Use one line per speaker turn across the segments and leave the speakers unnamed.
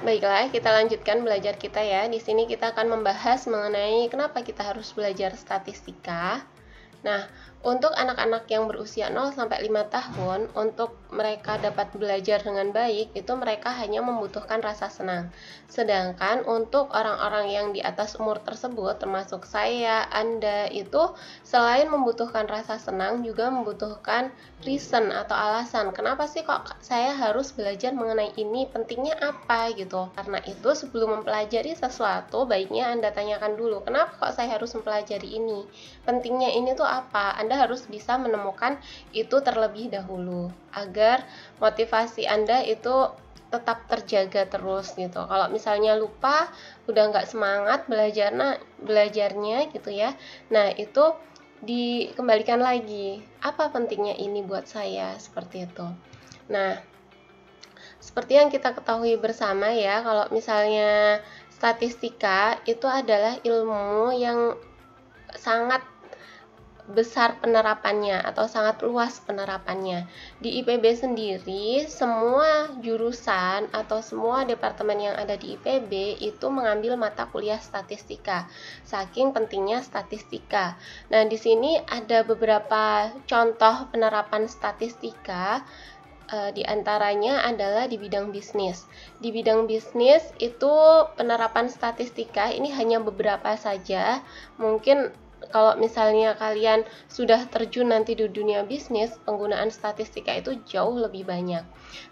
Baiklah, kita lanjutkan belajar kita ya. Di sini kita akan membahas mengenai kenapa kita harus belajar statistika. Nah, untuk anak-anak yang berusia 0 sampai 5 tahun, untuk mereka dapat belajar dengan baik, itu mereka hanya membutuhkan rasa senang. Sedangkan untuk orang-orang yang di atas umur tersebut, termasuk saya, Anda, itu selain membutuhkan rasa senang, juga membutuhkan reason atau alasan. Kenapa sih kok saya harus belajar mengenai ini? Pentingnya apa gitu? Karena itu sebelum mempelajari sesuatu, baiknya Anda tanyakan dulu, kenapa kok saya harus mempelajari ini? Pentingnya ini tuh apa? Anda harus bisa menemukan itu terlebih dahulu agar motivasi Anda itu tetap terjaga terus gitu. Kalau misalnya lupa, udah nggak semangat belajarnya gitu ya. Nah, itu dikembalikan lagi. Apa pentingnya ini buat saya? Seperti itu. Nah, seperti yang kita ketahui bersama ya, kalau misalnya statistika itu adalah ilmu yang sangat besar penerapannya atau sangat luas penerapannya. Di IPB sendiri, semua jurusan atau semua departemen yang ada di IPB itu mengambil mata kuliah statistika. Saking pentingnya statistika. Nah, di sini ada beberapa contoh penerapan statistika. Di antaranya adalah di bidang bisnis. Di bidang bisnis itu penerapan statistika ini hanya beberapa saja. Mungkin kalau misalnya kalian sudah terjun nanti di dunia bisnis, penggunaan statistika itu jauh lebih banyak.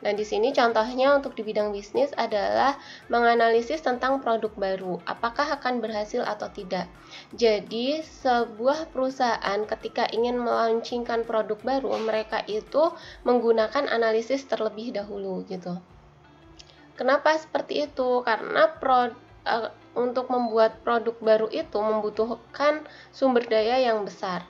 Nah, di sini contohnya untuk di bidang bisnis adalah menganalisis tentang produk baru, apakah akan berhasil atau tidak. Jadi, sebuah perusahaan ketika ingin melaunchingkan produk baru, mereka itu menggunakan analisis terlebih dahulu gitu. Kenapa seperti itu? Karena untuk membuat produk baru itu membutuhkan sumber daya yang besar,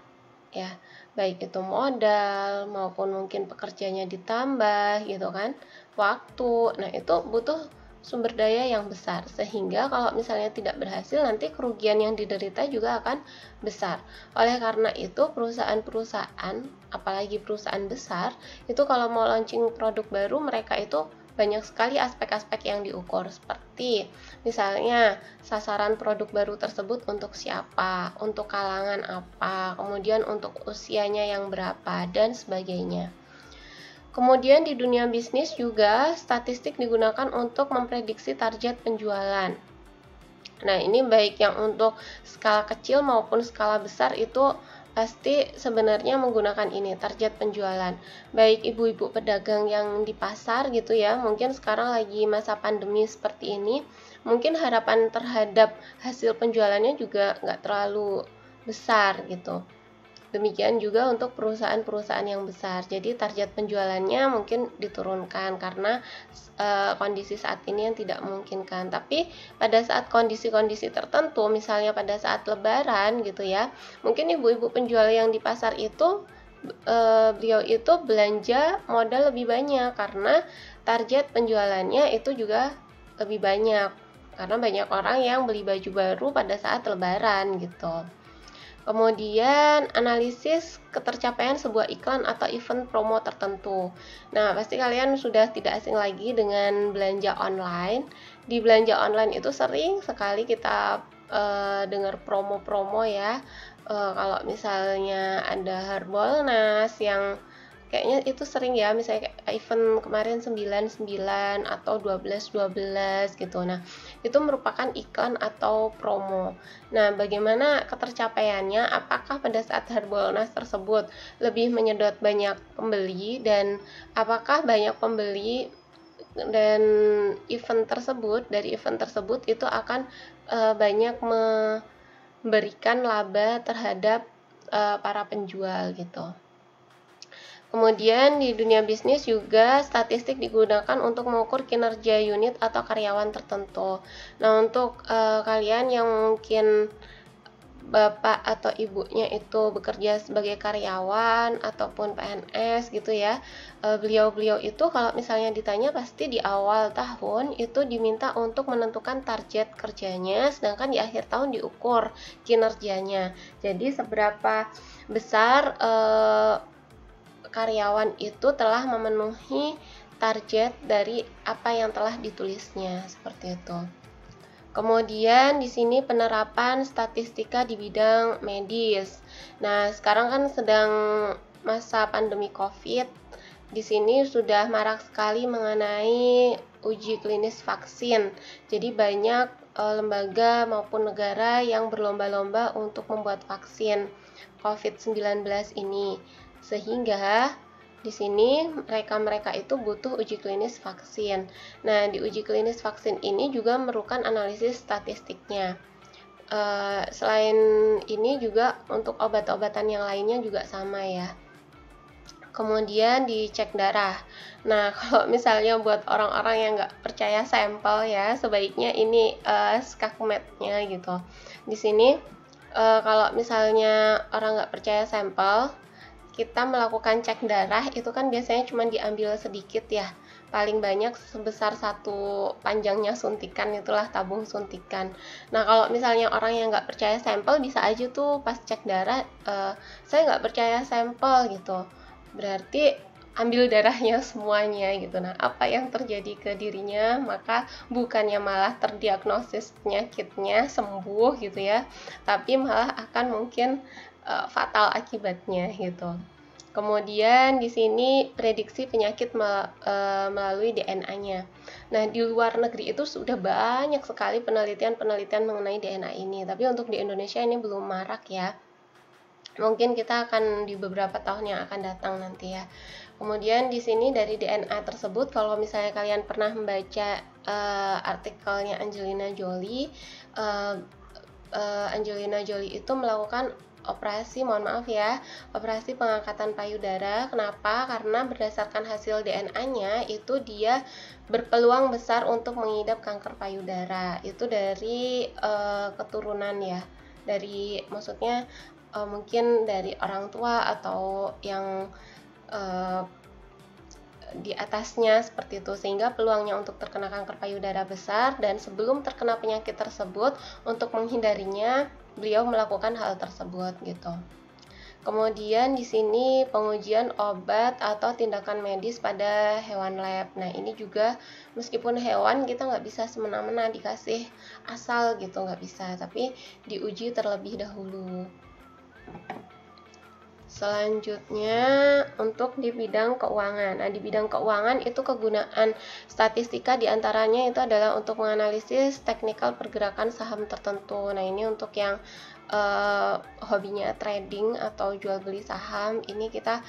ya, baik itu modal maupun mungkin pekerjanya ditambah gitu kan, waktu. Nah, itu butuh sumber daya yang besar, sehingga kalau misalnya tidak berhasil, nanti kerugian yang diderita juga akan besar. Oleh karena itu, perusahaan-perusahaan, apalagi perusahaan besar, itu kalau mau launching produk baru, mereka itu banyak sekali aspek-aspek yang diukur, seperti misalnya sasaran produk baru tersebut untuk siapa, untuk kalangan apa, kemudian untuk usianya yang berapa, dan sebagainya. Kemudian di dunia bisnis juga statistik digunakan untuk memprediksi target penjualan. Nah, ini baik yang untuk skala kecil maupun skala besar itu pasti sebenarnya menggunakan ini, target penjualan. Baik ibu-ibu pedagang yang di pasar gitu ya, mungkin sekarang lagi masa pandemi seperti ini, mungkin harapan terhadap hasil penjualannya juga nggak terlalu besar gitu. Demikian juga untuk perusahaan-perusahaan yang besar. Jadi target penjualannya mungkin diturunkan karena kondisi saat ini yang tidak memungkinkan. Tapi pada saat kondisi-kondisi tertentu, misalnya pada saat lebaran gitu ya, mungkin ibu-ibu penjual yang di pasar itu beliau itu belanja modal lebih banyak karena target penjualannya itu juga lebih banyak. Karena banyak orang yang beli baju baru pada saat lebaran gitu. Kemudian analisis ketercapaian sebuah iklan atau event promo tertentu. Nah, pasti kalian sudah tidak asing lagi dengan belanja online. Di belanja online itu sering sekali kita dengar promo-promo ya. Kalau misalnya ada Harbolnas yang kayaknya itu sering ya, misalnya kayak event kemarin 99 atau 12 gitu. Nah, itu merupakan iklan atau promo. Nah, bagaimana ketercapaiannya? Apakah pada saat Harbolnas tersebut lebih menyedot banyak pembeli, dan apakah banyak pembeli dan dari event tersebut itu akan banyak memberikan laba terhadap para penjual gitu. Kemudian di dunia bisnis juga statistik digunakan untuk mengukur kinerja unit atau karyawan tertentu. Nah, untuk kalian yang mungkin bapak atau ibunya itu bekerja sebagai karyawan ataupun PNS gitu ya, beliau-beliau itu kalau misalnya ditanya pasti di awal tahun itu diminta untuk menentukan target kerjanya, sedangkan di akhir tahun diukur kinerjanya. Jadi seberapa besar karyawan itu telah memenuhi target dari apa yang telah ditulisnya, seperti itu. Kemudian di sini penerapan statistika di bidang medis. Nah, sekarang kan sedang masa pandemi COVID. Di sini sudah marak sekali mengenai uji klinis vaksin. Jadi banyak lembaga maupun negara yang berlomba-lomba untuk membuat vaksin COVID-19 ini. Sehingga di sini mereka itu butuh uji klinis vaksin. Nah, di uji klinis vaksin ini juga memerlukan analisis statistiknya. Selain ini juga untuk obat-obatan yang lainnya juga sama ya. Kemudian dicek darah. Nah, kalau misalnya buat orang-orang yang nggak percaya sampel ya, sebaiknya ini skakmetnya gitu. Di sini kalau misalnya orang nggak percaya sampel, kita melakukan cek darah itu kan biasanya cuma diambil sedikit ya, paling banyak sebesar satu panjangnya suntikan, itulah tabung suntikan. Nah, kalau misalnya orang yang nggak percaya sampel, bisa aja tuh pas cek darah, saya nggak percaya sampel gitu, berarti ambil darahnya semuanya gitu. Nah, apa yang terjadi ke dirinya? Maka bukannya malah terdiagnosis penyakitnya sembuh gitu ya, tapi malah akan mungkin fatal akibatnya gitu. Kemudian di sini prediksi penyakit melalui DNA-nya. Nah, di luar negeri itu sudah banyak sekali penelitian-penelitian mengenai DNA ini, tapi untuk di Indonesia ini belum marak ya. Mungkin kita akan di beberapa tahun yang akan datang nanti ya. Kemudian di sini dari DNA tersebut, kalau misalnya kalian pernah membaca artikelnya Angelina Jolie, Angelina Jolie itu melakukan operasi pengangkatan payudara. Kenapa? Karena berdasarkan hasil DNA-nya itu dia berpeluang besar untuk mengidap kanker payudara. Itu dari keturunan ya, dari maksudnya mungkin dari orang tua atau yang di atasnya seperti itu, sehingga peluangnya untuk terkena kanker payudara besar. Dan sebelum terkena penyakit tersebut, untuk menghindarinya beliau melakukan hal tersebut gitu. Kemudian di sini pengujian obat atau tindakan medis pada hewan lab. Nah, ini juga meskipun hewan kita nggak bisa semena-mena dikasih asal gitu, nggak bisa, tapi diuji terlebih dahulu. Selanjutnya untuk di bidang keuangan. Nah, di bidang keuangan itu kegunaan statistika diantaranya itu adalah untuk menganalisis teknikal pergerakan saham tertentu. Nah, ini untuk yang hobinya trading atau jual beli saham, ini kita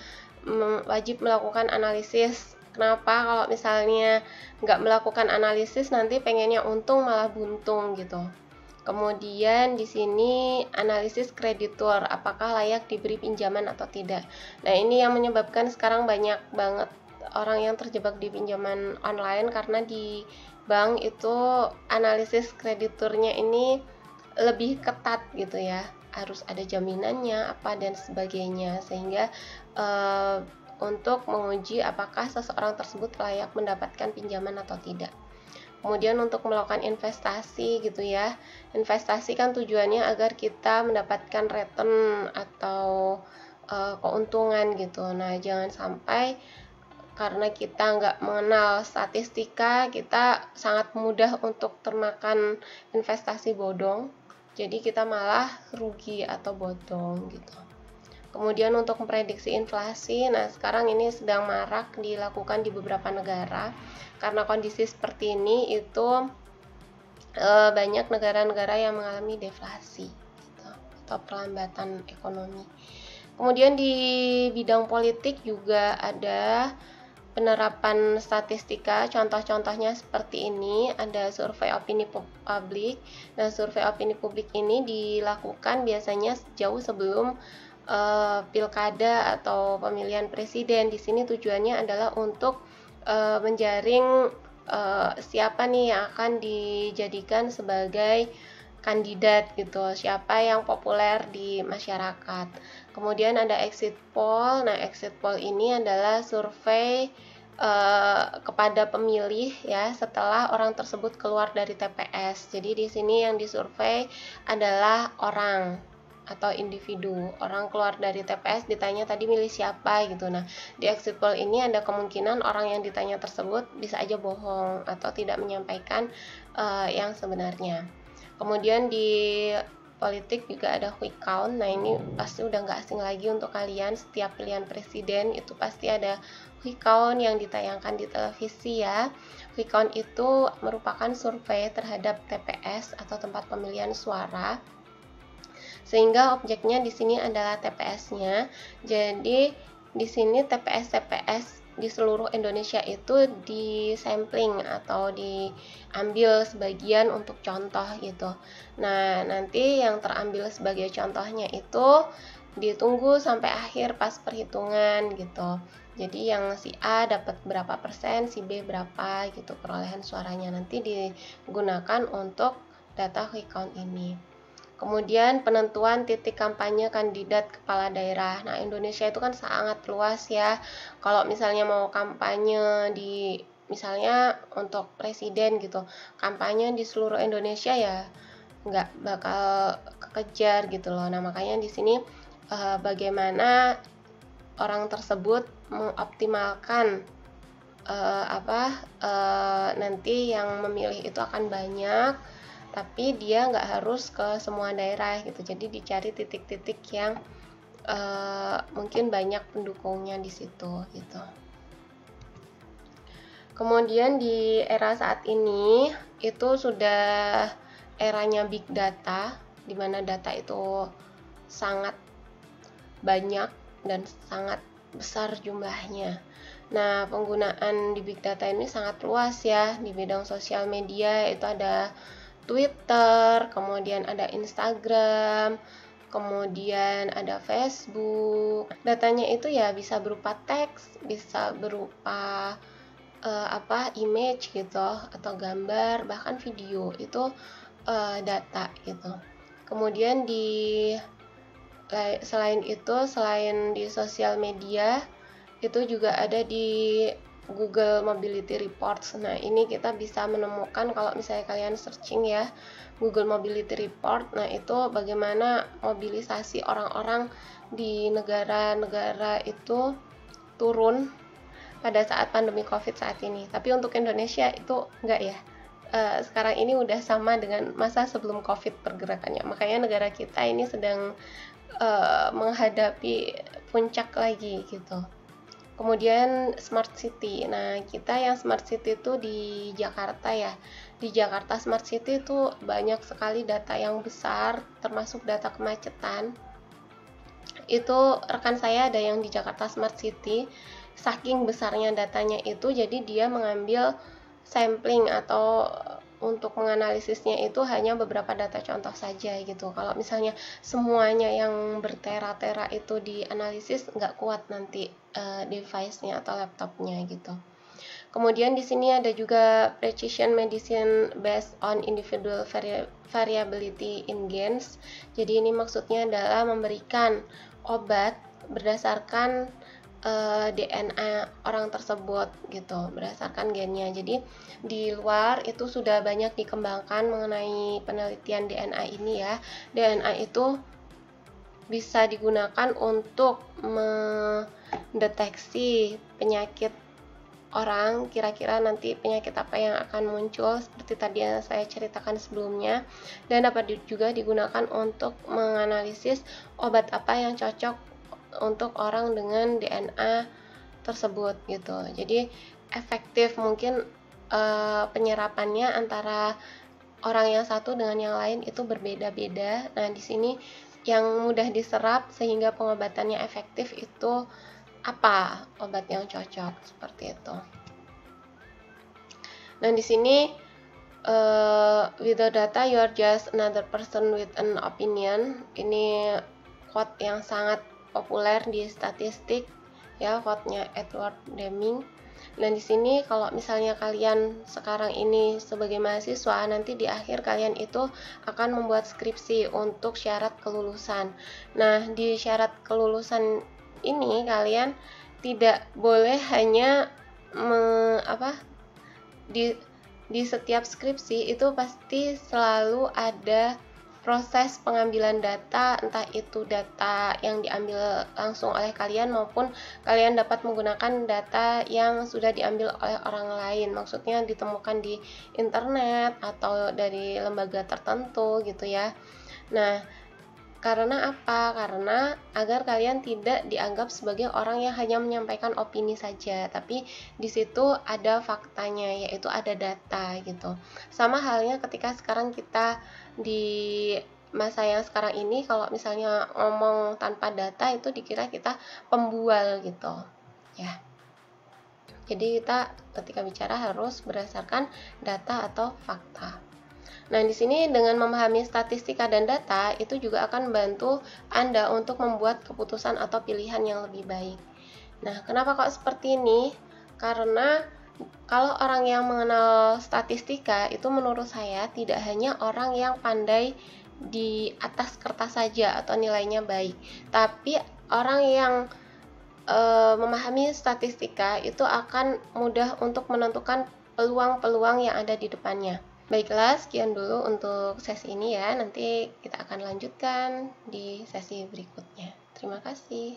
wajib melakukan analisis. Kenapa? Kalau misalnya nggak melakukan analisis, nanti pengennya untung malah buntung gitu. Kemudian di sini analisis kreditur, apakah layak diberi pinjaman atau tidak. Nah, ini yang menyebabkan sekarang banyak banget orang yang terjebak di pinjaman online, karena di bank itu analisis krediturnya ini lebih ketat gitu ya, harus ada jaminannya apa dan sebagainya, sehingga untuk menguji apakah seseorang tersebut layak mendapatkan pinjaman atau tidak. Kemudian untuk melakukan investasi gitu ya, investasi kan tujuannya agar kita mendapatkan return atau keuntungan gitu. Nah, jangan sampai karena kita nggak mengenal statistika, kita sangat mudah untuk termakan investasi bodong, jadi kita malah rugi atau bodong gitu. Kemudian untuk memprediksi inflasi, nah sekarang ini sedang marak dilakukan di beberapa negara. Karena kondisi seperti ini itu banyak negara-negara yang mengalami deflasi gitu, atau perlambatan ekonomi. Kemudian di bidang politik juga ada penerapan statistika, contoh-contohnya seperti ini, ada survei opini publik. Nah, survei opini publik ini dilakukan biasanya jauh sebelum pilkada atau pemilihan presiden. Di sini tujuannya adalah untuk menjaring siapa nih yang akan dijadikan sebagai kandidat gitu, siapa yang populer di masyarakat. Kemudian ada exit poll. Nah, exit poll ini adalah survei kepada pemilih ya setelah orang tersebut keluar dari TPS. Jadi di sini yang disurvei adalah orang. atau individu. Orang keluar dari TPS ditanya tadi milih siapa gitu. Nah, di exit poll ini ada kemungkinan orang yang ditanya tersebut bisa aja bohong atau tidak menyampaikan yang sebenarnya. Kemudian di politik juga ada quick count. Nah, ini pasti udah nggak asing lagi untuk kalian. Setiap pilihan presiden itu pasti ada quick count yang ditayangkan di televisi ya. Quick count itu merupakan survei terhadap TPS atau tempat pemilihan suara, sehingga objeknya di sini adalah TPS-nya. Jadi di sini TPS di seluruh Indonesia itu disampling atau diambil sebagian untuk contoh gitu. Nah, nanti yang terambil sebagai contohnya itu ditunggu sampai akhir pas perhitungan gitu. Jadi yang si A dapat berapa persen, si B berapa gitu perolehan suaranya, nanti digunakan untuk data quick count ini. Kemudian penentuan titik kampanye kandidat kepala daerah. Nah, Indonesia itu kan sangat luas ya. Kalau misalnya mau kampanye di misalnya untuk presiden gitu, kampanye di seluruh Indonesia ya nggak bakal kekejar gitu loh. Nah, makanya di sini bagaimana orang tersebut mengoptimalkan nanti yang memilih itu akan banyak, tapi dia nggak harus ke semua daerah gitu. Jadi dicari titik-titik yang mungkin banyak pendukungnya di situ gitu. Kemudian di era saat ini itu sudah eranya big data, di mana data itu sangat banyak dan sangat besar jumlahnya. Nah, penggunaan di big data ini sangat luas ya. Di bidang sosial media itu ada Twitter, kemudian ada Instagram, kemudian ada Facebook. Datanya itu ya bisa berupa teks, bisa berupa image gitu, atau gambar, bahkan video. Itu data gitu. Kemudian selain di sosial media, itu juga ada di Google Mobility Reports. Nah, ini kita bisa menemukan kalau misalnya kalian searching ya Google Mobility Report. Nah, itu bagaimana mobilisasi orang-orang di negara-negara itu turun pada saat pandemi COVID saat ini. Tapi untuk Indonesia itu enggak ya. Sekarang ini udah sama dengan masa sebelum COVID pergerakannya. Makanya negara kita ini sedang menghadapi puncak lagi gitu. Kemudian Smart City. Nah, kita yang Smart City itu di Jakarta ya. Di Jakarta Smart City itu banyak sekali data yang besar, termasuk data kemacetan. Itu rekan saya ada yang di Jakarta Smart City. Saking besarnya datanya itu, jadi dia mengambil sampling atau untuk menganalisisnya itu hanya beberapa data contoh saja gitu. Kalau misalnya semuanya yang bertera-tera itu dianalisis, nggak kuat nanti device-nya atau laptopnya gitu. Kemudian di sini ada juga precision medicine based on individual variability in genes. Jadi ini maksudnya adalah memberikan obat berdasarkan DNA orang tersebut gitu, berdasarkan gennya. Jadi di luar itu sudah banyak dikembangkan mengenai penelitian DNA ini ya. DNA itu bisa digunakan untuk mendeteksi penyakit orang, kira-kira nanti penyakit apa yang akan muncul seperti tadi yang saya ceritakan sebelumnya, dan dapat juga digunakan untuk menganalisis obat apa yang cocok untuk orang dengan DNA tersebut gitu. Jadi efektif mungkin penyerapannya antara orang yang satu dengan yang lain itu berbeda-beda. Nah, di sini yang mudah diserap sehingga pengobatannya efektif itu apa obat yang cocok, seperti itu. Nah, di sini without data you are just another person with an opinion. Ini quote yang sangat populer di statistik ya, quote-nya Edward Deming. Dan di sini kalau misalnya kalian sekarang ini sebagai mahasiswa, nanti di akhir kalian itu akan membuat skripsi untuk syarat kelulusan. Nah, di syarat kelulusan ini kalian tidak boleh hanya di setiap skripsi itu pasti selalu ada proses pengambilan data, entah itu data yang diambil langsung oleh kalian maupun kalian dapat menggunakan data yang sudah diambil oleh orang lain, maksudnya ditemukan di internet atau dari lembaga tertentu gitu ya. Nah, karena apa? Karena agar kalian tidak dianggap sebagai orang yang hanya menyampaikan opini saja, tapi di situ ada faktanya, yaitu ada data gitu. Sama halnya ketika sekarang kita di masa yang sekarang ini, kalau misalnya ngomong tanpa data itu dikira kita pembual gitu, ya. Jadi kita ketika bicara harus berdasarkan data atau fakta. Nah, di sini dengan memahami statistika dan data, itu juga akan membantu Anda untuk membuat keputusan atau pilihan yang lebih baik. Nah, kenapa kok seperti ini? Karena kalau orang yang mengenal statistika, itu menurut saya tidak hanya orang yang pandai di atas kertas saja atau nilainya baik, tapi orang yang memahami statistika itu akan mudah untuk menentukan peluang-peluang yang ada di depannya. Baiklah, sekian dulu untuk sesi ini ya. Nanti kita akan lanjutkan di sesi berikutnya. Terima kasih.